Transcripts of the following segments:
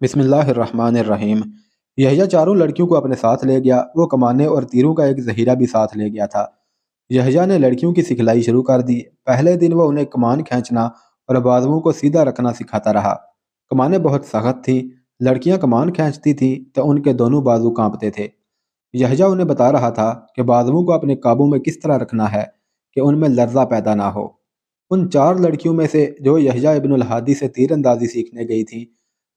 بسم اللہ الرحمن الرحیم۔ یحییٰ چاروں لڑکیوں کو اپنے ساتھ لے گیا۔ وہ کمانے اور تیروں کا ایک ذخیرہ بھی ساتھ لے گیا تھا۔ یحییٰ نے لڑکیوں کی سکھلائی شروع کر دی۔ پہلے دن وہ انہیں کمان کھینچنا اور بازوؤں کو سیدھا رکھنا سکھاتا رہا۔ کمانیں بہت سخت تھیں۔ لڑکیاں کمان کھینچتی تھیں تو ان کے دونوں بازو کانپتے تھے۔ یحییٰ انہیں بتا رہا تھا کہ بازوؤں کو اپنے قابو میں کس طرح رکھنا ہے کہ ان میں لرزہ پیدا نہ ہو۔ ان 4 لڑکیوں میں سے جو یحییٰ ابن الہادی سے تیر اندازی سیکھنے گئی تھی،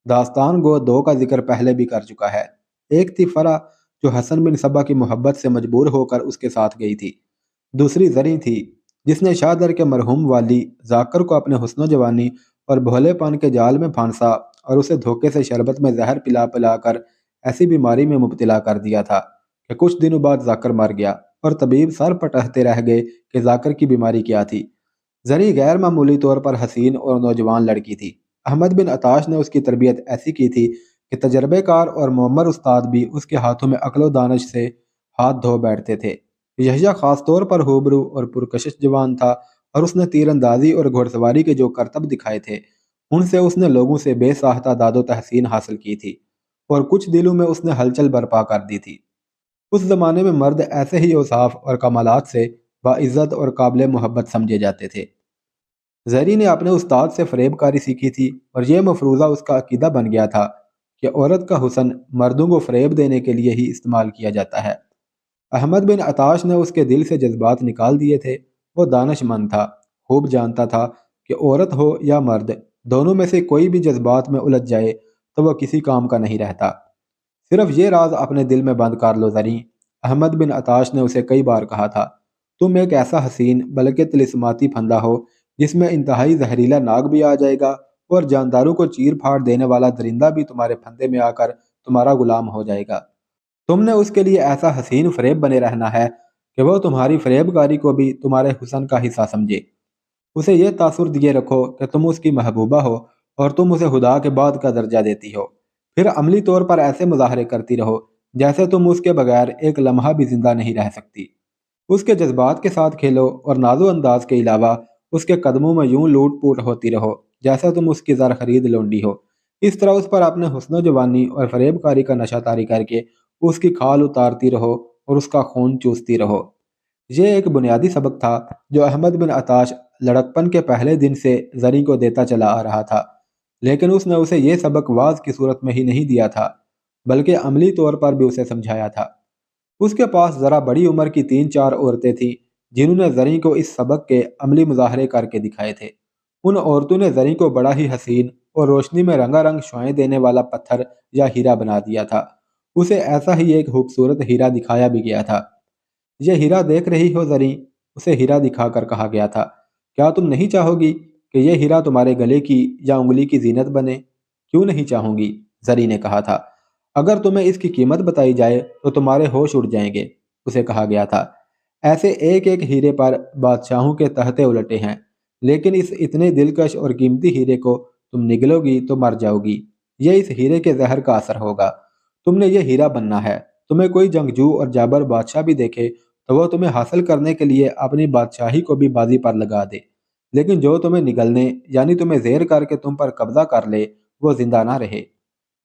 داستان گو 2 کا ذکر پہلے بھی کر چکا ہے۔ ایک تھی فرح، جو حسن بن صبا کی محبت سے مجبور ہو کر اس کے ساتھ گئی تھی۔ دوسری زریں تھی، جس نے شاہ کے مرحوم والی ذاکر کو اپنے حسن و جوانی اور بھولے پن کے جال میں پھانسا اور اسے دھوکے سے شربت میں زہر پلا پلا کر ایسی بیماری میں مبتلا کر دیا تھا کہ کچھ دنوں بعد ذاکر مر گیا اور طبیب سر پٹہتے رہ گئے کہ ذاکر کی بیماری کیا تھی۔ زری غیر معمولی طور پر حسین اور نوجوان لڑکی تھی۔ احمد بن عطاش نے اس کی تربیت ایسی کی تھی کہ تجربے کار اور معمر استاد بھی اس کے ہاتھوں میں عقل و دانش سے ہاتھ دھو بیٹھتے تھے۔ یحییٰ خاص طور پر ہوبرو اور پرکشش جوان تھا، اور اس نے تیر اندازی اور گھوڑ سواری کے جو کرتب دکھائے تھے، ان سے اس نے لوگوں سے بے ساختہ داد و تحسین حاصل کی تھی، اور کچھ دلوں میں اس نے ہلچل برپا کر دی تھی۔ اس زمانے میں مرد ایسے ہی اوصاف اور کمالات سے باعزت اور قابل محبت سمجھے جاتے تھے۔ زری نے اپنے استاد سے فریب کاری سیکھی تھی، اور یہ مفروضہ اس کا عقیدہ بن گیا تھا کہ عورت کا حسن مردوں کو فریب دینے کے لیے ہی استعمال کیا جاتا ہے۔ احمد بن عطاش نے اس کے دل سے جذبات نکال دیے تھے۔ وہ دانش مند تھا، خوب جانتا تھا کہ عورت ہو یا مرد، دونوں میں سے کوئی بھی جذبات میں الجھ جائے تو وہ کسی کام کا نہیں رہتا۔ صرف یہ راز اپنے دل میں بند کر لو زری، احمد بن عطاش نے اسے کئی بار کہا تھا۔ تم ایک ایسا حسین بلکہ طلسماتی پھندہ ہو جس میں انتہائی زہریلا ناگ بھی آ جائے گا، اور جانداروں کو چیر پھاڑ دینے والا درندہ بھی تمہارے پھندے میں آ کر تمہارا غلام ہو جائے گا۔ تم نے اس کے لیے ایسا حسین فریب بنے رہنا ہے کہ وہ تمہاری فریب کاری کو بھی تمہارے حسن کا حصہ سمجھے۔ اسے یہ تاثر دیے رکھو کہ تم اس کی محبوبہ ہو اور تم اسے خدا کے بعد کا درجہ دیتی ہو۔ پھر عملی طور پر ایسے مظاہرے کرتی رہو جیسے تم اس کے بغیر ایک لمحہ بھی زندہ نہیں رہ سکتی۔ اس کے جذبات کے ساتھ کھیلو اور ناز و انداز کے علاوہ اس کے قدموں میں یوں لوٹ پوٹ ہوتی رہو جیسے تم اس کی زر خرید لونڈی ہو۔ اس طرح اس پر اپنے حسن و جوانی اور فریب کاری کا نشہ طاری کر کے اس کی کھال اتارتی رہو اور اس کا خون چوستی رہو۔ یہ ایک بنیادی سبق تھا جو احمد بن عطاش لڑکپن کے پہلے دن سے زری کو دیتا چلا آ رہا تھا، لیکن اس نے اسے یہ سبق واعظ کی صورت میں ہی نہیں دیا تھا، بلکہ عملی طور پر بھی اسے سمجھایا تھا۔ اس کے پاس ذرا بڑی عمر کی 3-4 عورتیں تھیں جنہوں نے زری کو اس سبق کے عملی مظاہرے کر کے دکھائے تھے۔ ان عورتوں نے زری کو بڑا ہی حسین اور روشنی میں رنگا رنگ شعاعیں دینے والا پتھر یا ہیرا بنا دیا تھا۔ اسے ایسا ہی ایک خوبصورت ہیرا دکھایا بھی گیا تھا۔ یہ ہیرا دیکھ رہی ہو زری؟ اسے ہیرا دکھا کر کہا گیا تھا، کیا تم نہیں چاہو گی کہ یہ ہیرا تمہارے گلے کی یا انگلی کی زینت بنے؟ کیوں نہیں چاہوں گی؟ زری نے کہا تھا۔ اگر تمہیں اس کی قیمت بتائی جائے تو تمہارے ہوش اڑ جائیں گے، اسے کہا گیا تھا۔ ایسے ایک ایک ہیرے پر بادشاہوں کے تہتے الٹے ہیں، لیکن اس اتنے دلکش اور قیمتی ہیرے کو تم نگلو گی تو مر جاؤ گی۔ یہ اس ہیرے کے زہر کا اثر ہوگا۔ تم نے یہ ہیرا بننا ہے۔ تمہیں کوئی جنگجو اور جابر بادشاہ بھی دیکھے تو وہ تمہیں حاصل کرنے کے لیے اپنی بادشاہی کو بھی بازی پر لگا دے، لیکن جو تمہیں نگلنے یعنی تمہیں زیر کر کے تم پر قبضہ کر لے وہ زندہ نہ رہے۔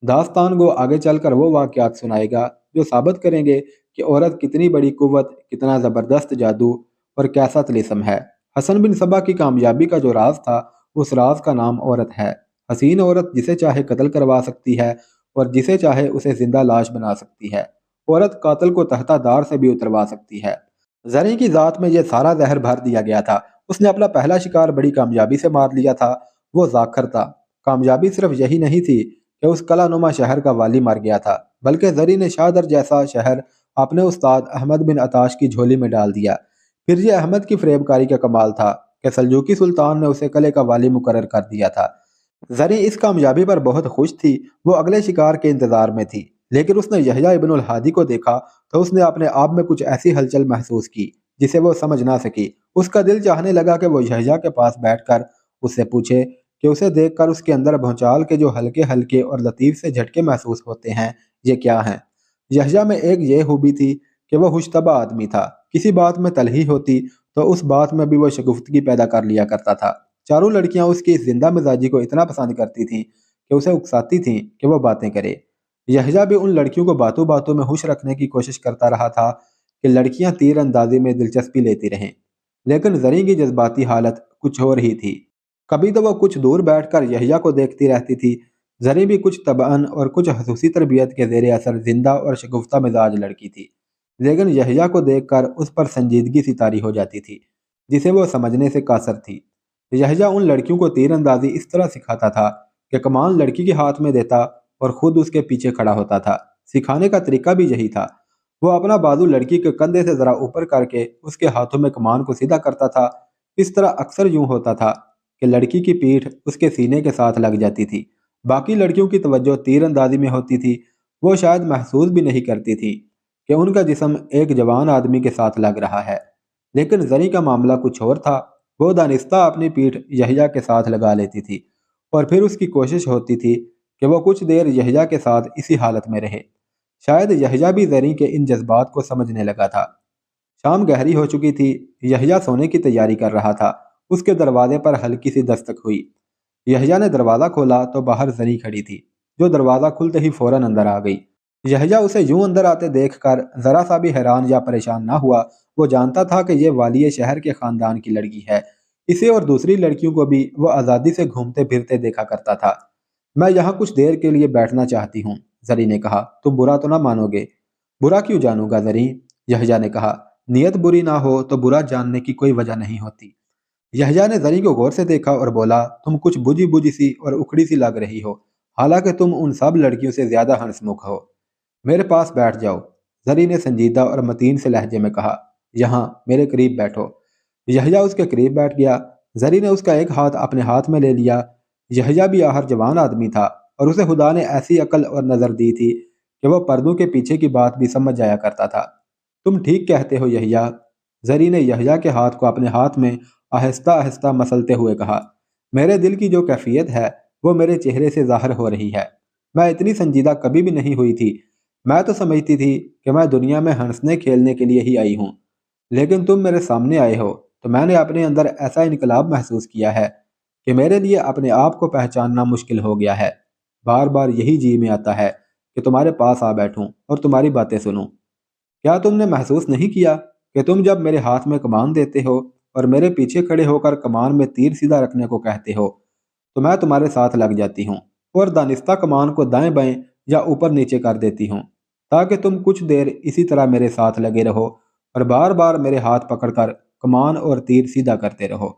داستان کو آگے چل کر وہ واقعات سنائے گا جو ثابت کریں گے کہ عورت کتنی بڑی قوت، کتنا زبردست جادو اور کیسا طلسم ہے۔ حسن بن صبا کی کامیابی کا جو راز تھا، اس راز کا نام عورت ہے۔ حسین عورت جسے چاہے قتل کروا سکتی ہے اور جسے چاہے اسے زندہ لاش بنا سکتی ہے۔ عورت قاتل کو تحتہ دار سے بھی اتروا سکتی ہے۔ زری کی ذات میں یہ سارا زہر بھر دیا گیا تھا۔ اس نے اپنا پہلا شکار بڑی کامیابی سے مار لیا تھا، وہ ذاکر تھا۔ کامیابی صرف یہی نہیں تھی کہ اس قلعہ نما شہر کا والی مر گیا تھا، بلکہ زری نے شادر جیسا شہر اپنے استاد احمد بن عطاش کی جھولی میں ڈال دیا۔ پھر یہ احمد کی فریب کاری کا کمال تھا کہ سلجوقی سلطان نے اسے قلعے کا والی مقرر کر دیا تھا۔ زری اس کامیابی پر بہت خوش تھی۔ وہ اگلے شکار کے انتظار میں تھی، لیکن اس نے یحییٰ ابن الہادی کو دیکھا تو اس نے اپنے آپ میں کچھ ایسی ہلچل محسوس کی جسے وہ سمجھ نہ سکی۔ اس کا دل چاہنے لگا کہ وہ یحییٰ کے پاس بیٹھ کر اس سے پوچھے کہ اسے دیکھ کر اس کے اندر بھونچال کے جو ہلکے ہلکے اور لطیف سے جھٹکے محسوس ہوتے ہیں یہ کیا ہیں۔ یحییٰ میں ایک یہ خوبی تھی کہ وہ خوش طبع آدمی تھا۔ کسی بات میں تلخی ہوتی تو اس بات میں بھی وہ شگفتگی پیدا کر لیا کرتا تھا۔ چاروں لڑکیاں اس کی اس زندہ مزاجی کو اتنا پسند کرتی تھیں کہ اسے اکساتی تھیں کہ وہ باتیں کرے۔ یحییٰ بھی ان لڑکیوں کو باتوں باتوں میں خوش رکھنے کی کوشش کرتا رہا تھا کہ لڑکیاں تیر اندازی میں دلچسپی لیتی رہیں، لیکن زریں کی جذباتی حالت کچھ اور ہی تھی۔ کبھی تو وہ کچھ دور بیٹھ کر یحییٰ کو دیکھتی رہتی تھی، زریں بھی کچھ طبعاً اور کچھ خصوصی تربیت کے زیر اثر زندہ اور شگفتہ مزاج لڑکی تھی، لیکن یحییٰ کو دیکھ کر اس پر سنجیدگی سی طاری ہو جاتی تھی جسے وہ سمجھنے سے قاصر تھی۔ یحییٰ ان لڑکیوں کو تیر اندازی اس طرح سکھاتا تھا کہ کمان لڑکی کے ہاتھ میں دیتا اور خود اس کے پیچھے کھڑا ہوتا تھا۔ سکھانے کا طریقہ بھی یہی تھا۔ وہ اپنا بازو لڑکی کے کندھے سے ذرا اوپر کر کے اس کے ہاتھوں میں کمان کو سیدھا کرتا تھا۔ اس طرح اکثر یوں ہوتا تھا کہ لڑکی کی پیٹھ اس کے سینے کے ساتھ لگ جاتی تھی۔ باقی لڑکیوں کی توجہ تیر اندازی میں ہوتی تھی۔ وہ شاید محسوس بھی نہیں کرتی تھی کہ ان کا جسم ایک جوان آدمی کے ساتھ لگ رہا ہے، لیکن زری کا معاملہ کچھ اور تھا۔ وہ دانستہ اپنی پیٹھ یحییٰ کے ساتھ لگا لیتی تھی اور پھر اس کی کوشش ہوتی تھی کہ وہ کچھ دیر یحییٰ کے ساتھ اسی حالت میں رہے۔ شاید یحییٰ بھی زری کے ان جذبات کو سمجھنے لگا تھا۔ شام گہری ہو چکی تھی۔ یحییٰ سونے کی تیاری کر رہا تھا۔ اس کے دروازے پر ہلکی سی دستک ہوئی۔ یحییٰ نے دروازہ کھولا تو باہر زری کھڑی تھی، جو دروازہ کھلتے ہی فوراً اندر آ گئی۔ یحییٰ اسے یوں اندر آتے دیکھ کر ذرا سا بھی حیران یا پریشان نہ ہوا۔ وہ جانتا تھا کہ یہ والی شہر کے خاندان کی لڑکی ہے۔ اسے اور دوسری لڑکیوں کو بھی وہ آزادی سے گھومتے پھرتے دیکھا کرتا تھا۔ میں یہاں کچھ دیر کے لیے بیٹھنا چاہتی ہوں، زری نے کہا۔ تم برا تو نہ مانو گے؟ برا کیوں جانوں گا زری؟ یحییٰ نے کہا۔ نیت بری نہ ہو تو برا جاننے کی کوئی وجہ نہیں ہوتی۔ یحییٰ نے زری کو غور سے دیکھا اور بولا، تم کچھ بجھی بجھی سی اور اکھڑی سی لگ رہی ہو، حالانکہ تم ان سب لڑکیوں سے زیادہ ہنس مکھ ہو۔ میرے پاس بیٹھ جاؤ، زری نے سنجیدہ اور متین سے لہجے میں کہا۔ یہاں میرے قریب بیٹھو۔ یحییٰ اس کے قریب بیٹھ گیا۔ زری نے اس کا ایک ہاتھ اپنے ہاتھ میں لے لیا۔ یحییٰ بھی آخر جوان آدمی تھا اور اسے خدا نے ایسی عقل اور نظر دی تھی کہ وہ پردوں کے پیچھے کی بات بھی سمجھ جایا کرتا تھا۔ تم ٹھیک کہتے ہو یحییٰ، زری نے یحییٰ کے ہاتھ کو اپنے ہاتھ میں آہستہ آہستہ مسلتے ہوئے کہا۔ میرے دل کی جو کیفیت ہے وہ میرے چہرے سے ظاہر ہو رہی ہے۔ میں اتنی سنجیدہ کبھی بھی نہیں ہوئی تھی۔ میں تو سمجھتی تھی کہ میں دنیا میں ہنسنے کھیلنے کے لیے ہی آئی ہوں، لیکن تم میرے سامنے آئے ہو تو میں نے اپنے اندر ایسا انقلاب محسوس کیا ہے کہ میرے لیے اپنے آپ کو پہچاننا مشکل ہو گیا ہے۔ بار بار یہی جی میں آتا ہے کہ تمہارے پاس آ بیٹھوں اور تمہاری باتیں سنوں۔ کیا تم نے محسوس نہیں کیا کہ تم جب میرے ہاتھ میں کمان دیتے ہو اور میرے پیچھے کھڑے ہو کر کمان میں تیر سیدھا رکھنے کو کہتے ہو تو میں تمہارے ساتھ لگ جاتی ہوں اور دانستہ کمان کو دائیں بائیں یا اوپر نیچے کر دیتی ہوں تاکہ تم کچھ دیر اسی طرح میرے ساتھ لگے رہو اور بار بار میرے ہاتھ پکڑ کر کمان اور تیر سیدھا کرتے رہو۔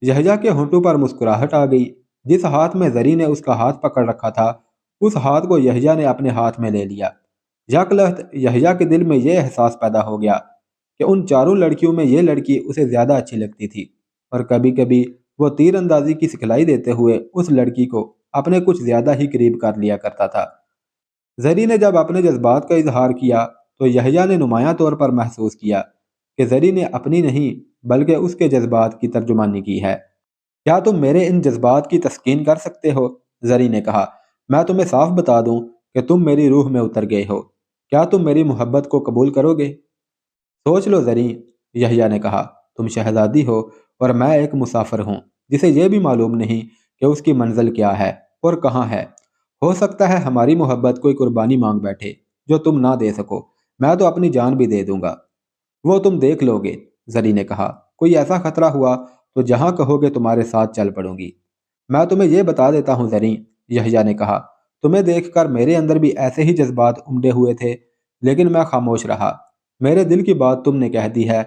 یحییٰ کے ہونٹوں پر مسکراہٹ آ گئی۔ جس ہاتھ میں زری نے اس کا ہاتھ پکڑ رکھا تھا اس ہاتھ کو یحییٰ نے اپنے ہاتھ میں لے لیا۔ یک لحظت یحییٰ کے دل میں یہ احساس پیدا ہو گیا کہ ان چاروں لڑکیوں میں یہ لڑکی اسے زیادہ اچھی لگتی تھی، اور کبھی کبھی وہ تیر اندازی کی سکھلائی دیتے ہوئے اس لڑکی کو اپنے کچھ زیادہ ہی قریب کر لیا کرتا تھا۔ زری نے جب اپنے جذبات کا اظہار کیا تو یحییٰ نے نمایاں طور پر محسوس کیا کہ زری نے اپنی نہیں بلکہ اس کے جذبات کی ترجمانی کی ہے۔ کیا تم میرے ان جذبات کی تسکین کر سکتے ہو؟ زری نے کہا۔ میں تمہیں صاف بتا دوں کہ تم میری روح میں اتر گئے ہو۔ کیا تم میری محبت کو قبول کرو گے؟ سوچ لو زری، یحییٰ نے کہا۔ تم شہزادی ہو اور میں ایک مسافر ہوں جسے یہ بھی معلوم نہیں کہ اس کی منزل کیا ہے اور کہاں ہے۔ ہو سکتا ہے ہماری محبت کوئی قربانی مانگ بیٹھے جو تم نہ دے سکو۔ میں تو اپنی جان بھی دے دوں گا۔ وہ تم دیکھ لو گے، زری نے کہا۔ کوئی ایسا خطرہ ہوا تو جہاں کہو گے تمہارے ساتھ چل پڑوں گی۔ میں تمہیں یہ بتا دیتا ہوں زری، یحییٰ نے کہا۔ تمہیں دیکھ کر میرے اندر بھی ایسے ہی جذبات امڈے ہوئے تھے، لیکن میں خاموش رہا۔ میرے دل کی بات تم نے کہہ دی ہے۔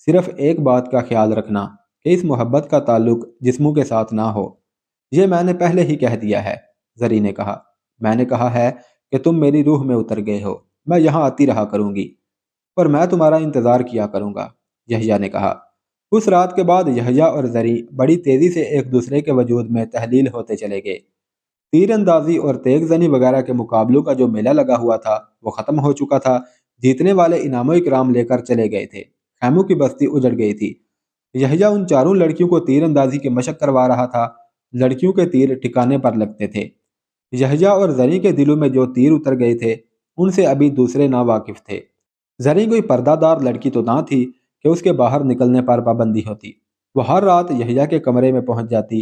صرف ایک بات کا خیال رکھنا کہ اس محبت کا تعلق جسموں کے ساتھ نہ ہو۔ یہ میں نے پہلے ہی کہہ دیا ہے، زری نے کہا۔ میں نے کہا ہے کہ تم میری روح میں اتر گئے ہو۔ میں یہاں آتی رہا کروں گی اور میں تمہارا انتظار کیا کروں گا، یحییٰ نے کہا۔ اس رات کے بعد یحییٰ اور زری بڑی تیزی سے ایک دوسرے کے وجود میں تحلیل ہوتے چلے گئے۔ تیر اندازی اور تیغ زنی وغیرہ کے مقابلوں کا جو میلہ لگا ہوا تھا وہ ختم ہو چکا تھا۔ جیتنے والے انعام و اکرام لے کر چلے گئے تھے۔ خیموں کی بستی اجڑ گئی تھی۔ یحییٰ ان چاروں لڑکیوں کو تیر اندازی کے مشق کروا رہا تھا۔ لڑکیوں کے تیر ٹھکانے پر لگتے تھے۔ یحییٰ اور زری کے دلوں میں جو تیر اتر گئے تھے ان سے ابھی دوسرے نا واقف تھے۔ زری کوئی پردہ دار لڑکی تو نہ تھی کہ اس کے باہر نکلنے پر پابندی ہوتی۔ وہ ہر رات یحییٰ کے کمرے میں پہنچ جاتی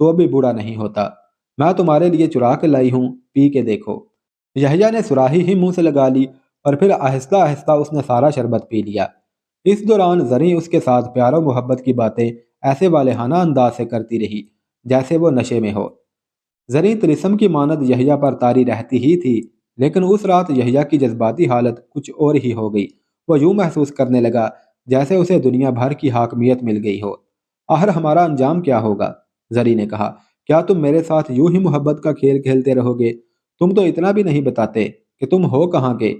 تو بھی بوڑھا نہیں ہوتا۔ میں تمہارے لیے چرا کے لائی ہوں، پی کے دیکھو۔ یحییٰ نے سراہی ہی منہ سے لگا لی اور پھر آہستہ آہستہ اس نے سارا شربت پی لیا۔ اس دوران زریں اس کے ساتھ پیار و محبت کی باتیں ایسے والہانہ انداز سے کرتی رہی جیسے وہ نشے میں ہو۔ زریں طلسم کی مانند یحییٰ پر طاری رہتی ہی تھی، لیکن اس رات یحییٰ کی جذباتی حالت کچھ اور ہی ہو گئی۔ وہ یوں محسوس کرنے لگا جیسے اسے دنیا بھر کی حاکمیت مل گئی ہو۔ آخر ہمارا انجام کیا ہوگا؟ زری نے کہا، کیا تم میرے ساتھ یوں ہی محبت کا کھیل کھیلتے رہو گے؟ تم تو اتنا بھی نہیں بتاتے کہ تم ہو کہاں کے۔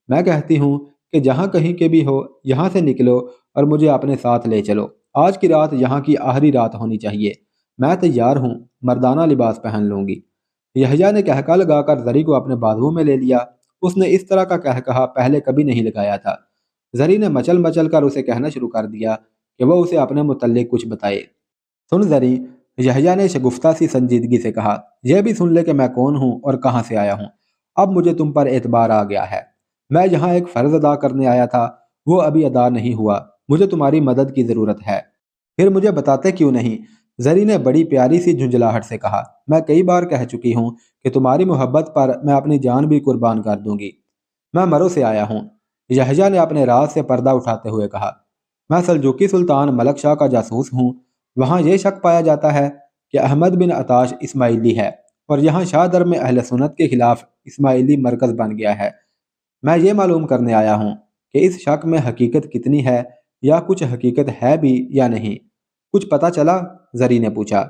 میں کہتی ہوں کہ جہاں کہیں کے بھی ہو، یہاں سے نکلو اور مجھے اپنے ساتھ لے چلو۔ آج کی رات یہاں کی آخری رات ہونی چاہیے۔ میں تیار ہوں، مردانہ لباس پہن لوں گی۔ یحییٰ نے کہکا لگا کر زری کو اپنے بازوؤں میں لے لیا۔ اس نے اس طرح کا کہکہا پہلے کبھی نہیں لگایا تھا۔ زری نے مچل مچل کر اسے کہنا شروع کر دیا کہ وہ اسے اپنے متعلق کچھ بتائے۔ سن زری، یحییٰ نے شگفتہ سی سنجیدگی سے کہا، یہ بھی سن لے کہ میں کون ہوں اور کہاں سے آیا ہوں۔ اب مجھے تم پر اعتبار آ گیا ہے۔ میں یہاں ایک فرض ادا کرنے آیا تھا، وہ ابھی ادا نہیں ہوا۔ مجھے تمہاری مدد کی ضرورت ہے۔ پھر مجھے بتاتے کیوں نہیں؟ زری نے بڑی پیاری سی جھنجھلاہٹ سے کہا، میں کئی بار کہہ چکی ہوں کہ تمہاری محبت پر میں اپنی جان بھی قربان کر دوں گی۔ میں مرو سے آیا ہوں، یحییٰ نے اپنے راز سے پردہ اٹھاتے ہوئے کہا۔ میں سلجوقی سلطان ملک شاہ کا جاسوس ہوں۔ وہاں یہ شک پایا جاتا ہے کہ احمد بن عطاش اسماعیلی ہے، اور یہاں شاہ در میں اہل سنت کے خلاف اسماعیلی مرکز بن گیا ہے۔ میں یہ معلوم کرنے آیا ہوں کہ اس شک میں حقیقت کتنی ہے، یا کچھ حقیقت ہے بھی یا نہیں۔ کچھ پتہ چلا؟ زری نے پوچھا۔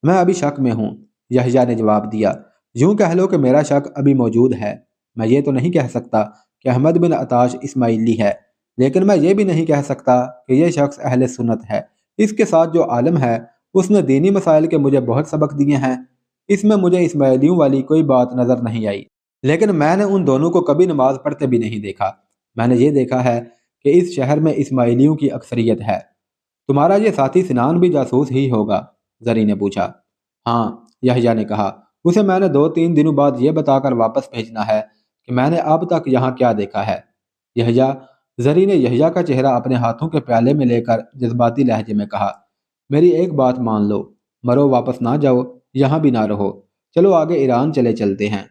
میں ابھی شک میں ہوں، یحییٰ نے جواب دیا۔ یوں کہہ لو کہ میرا شک ابھی موجود ہے۔ میں یہ تو نہیں کہہ سکتا کہ احمد بن عطاش اسماعیلی ہے، لیکن میں یہ بھی نہیں کہہ سکتا کہ یہ شخص اہل سنت ہے۔ اس کے ساتھ جو عالم ہے، اس نے دینی مسائل کے مجھے بہت سبق دیے ہیں۔ اس میں مجھے اسماعیلیوں والی کوئی بات نظر نہیں آئی، لیکن میں نے ان دونوں کو کبھی نماز پڑھتے بھی نہیں دیکھا۔ میں نے یہ دیکھا ہے کہ اس شہر میں اسماعیلیوں کی اکثریت ہے۔ تمہارا یہ ساتھی سنان بھی جاسوس ہی ہوگا؟ زری نے پوچھا۔ ہاں، یحییٰ نے کہا۔ اسے میں نے 2-3 دنوں بعد یہ بتا کر واپس بھیجنا ہے کہ میں نے اب تک یہاں کیا دیکھا ہے۔ زری نے یحییٰ کا چہرہ اپنے ہاتھوں کے پیالے میں لے کر جذباتی لہجے میں کہا، میری ایک بات مان لو، مرو واپس نہ جاؤ، یہاں بھی نہ رہو۔ چلو آگے ایران چلتے ہیں۔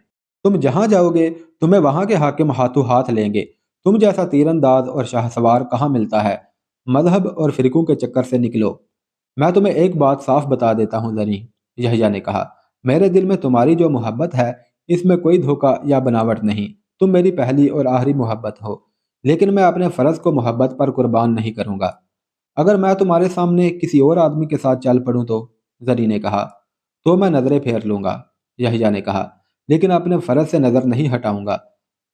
تم جہاں جاؤ گے تمہیں وہاں کے حاکم ہاتھوں ہاتھ لیں گے۔ تم جیسا تیر انداز اور شاہ سوار کہاں ملتا ہے؟ مذہب اور فرقوں کے چکر سے نکلو۔ میں تمہیں ایک بات صاف بتا دیتا ہوں زری، یحییٰ نے کہا، میرے دل میں تمہاری جو محبت ہے، اس میں کوئی دھوکہ یا بناوٹ نہیں۔ تم میری پہلی اور آخری محبت ہو، لیکن میں اپنے فرض کو محبت پر قربان نہیں کروں گا۔ اگر میں تمہارے سامنے کسی اور آدمی کے ساتھ چل پڑوں تو، زری نے کہا، تو میں نظریں پھیر لوں گا، یحییٰ نے کہا، لیکن اپنے فرض سے نظر نہیں ہٹاؤں گا۔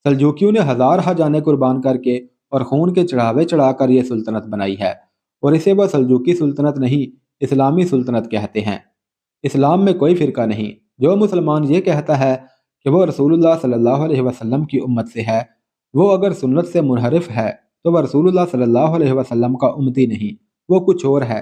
سلجوکیوں نے ہزارہ جانیں قربان کر کے اور خون کے چڑھاوے چڑھا کر یہ سلطنت بنائی ہے، اور اسے وہ سلجوکی سلطنت نہیں، اسلامی سلطنت کہتے ہیں۔ اسلام میں کوئی فرقہ نہیں۔ جو مسلمان یہ کہتا ہے کہ وہ رسول اللہ صلی اللہ علیہ وسلم کی امت سے ہے، وہ اگر سنت سے منحرف ہے تو وہ رسول اللہ صلی اللہ علیہ وسلم کا امتی نہیں، وہ کچھ اور ہے۔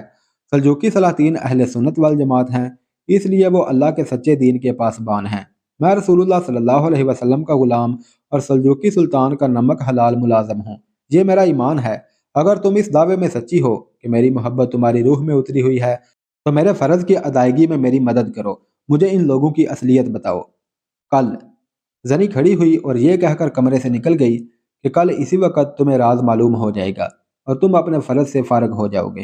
سلجوکی سلاطین اہل سنت والجماعت ہیں، اس لیے وہ اللہ کے سچے دین کے پاسبان ہیں۔ میں رسول اللہ صلی اللہ علیہ وسلم کا غلام اور سلجوکی سلطان کا نمک حلال ملازم ہوں۔ یہ میرا ایمان ہے۔ اگر تم اس دعوے میں سچی ہو کہ میری محبت تمہاری روح میں اتری ہوئی ہے، تو میرے فرض کی ادائیگی میں میری مدد کرو۔ مجھے ان لوگوں کی اصلیت بتاؤ۔ کل۔ زری کھڑی ہوئی اور یہ کہہ کر کمرے سے نکل گئی کہ کل اسی وقت تمہیں راز معلوم ہو جائے گا اور تم اپنے فرض سے فارغ ہو جاؤ گے۔